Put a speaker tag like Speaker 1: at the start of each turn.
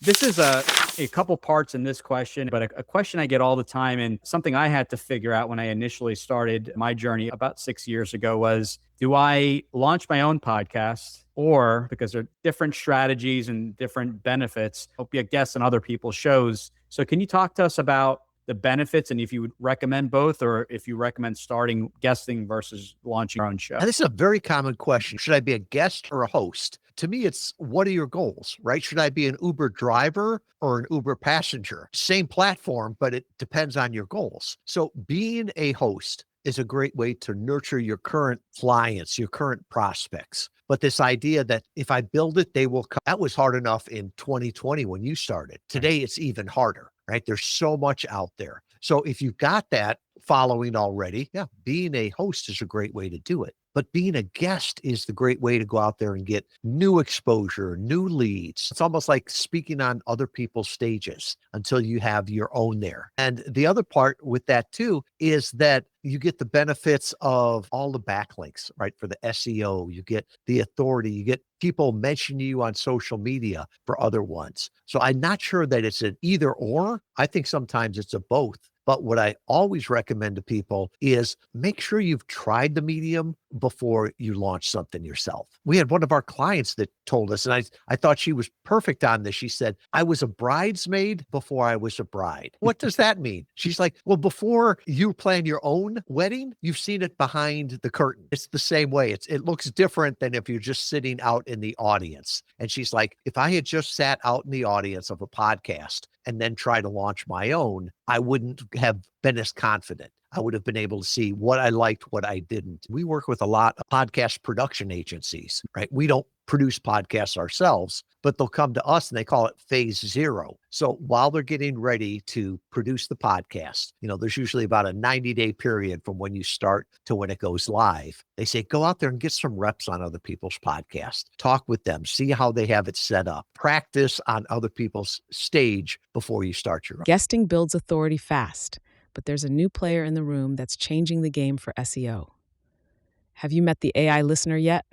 Speaker 1: This is a couple parts in this question, but a question I get all the time, and something I had to figure out when I initially started my journey about 6 years ago was, do I launch my own podcast, or because there are different strategies and different benefits, I'll be a guest on other people's shows. So can you talk to us about the benefits and if you would recommend both, or if you recommend starting guesting versus launching your own show?
Speaker 2: And this is a very common question. Should I be a guest or a host? To me, it's what are your goals, right? Should I be an Uber driver or an Uber passenger? Same platform, but it depends on your goals. So being a host is a great way to nurture your current clients, your current prospects. But this idea that if I build it, they will come, that was hard enough in 2020 when you started. Today, it's even harder, right? There's so much out there. So if you've got that following already, yeah, being a host is a great way to do it. But being a guest is the great way to go out there and get new exposure, new leads. It's almost like speaking on other people's stages until you have your own there. And the other part with that too is that you get the benefits of all the backlinks, right? For the SEO, you get the authority, you get people mentioning you on social media for other ones. So I'm not sure that it's an either or. I think sometimes it's a both. But what I always recommend to people is make sure you've tried the medium before you launch something yourself. We had one of our clients that told us, and I thought she was perfect on this. She said, I was a bridesmaid before I was a bride. What does that mean? She's like, well, before you plan your own wedding, you've seen it behind the curtain. It's the same way. It looks different than if you're just sitting out in the audience. And she's like, if I had just sat out in the audience of a podcast and then try to launch my own, I wouldn't have been as confident. I would have been able to see what I liked, what I didn't. We work with a lot of podcast production agencies, right? We don't produce podcasts ourselves, but they'll come to us and they call it phase zero. So while they're getting ready to produce the podcast, there's usually about a 90-day period from when you start to when it goes live. They say, go out there and get some reps on other people's podcasts, talk with them, see how they have it set up, practice on other people's stage before you start your own.
Speaker 3: Guesting builds authority fast, but there's a new player in the room that's changing the game for SEO. Have you met the AI listener yet?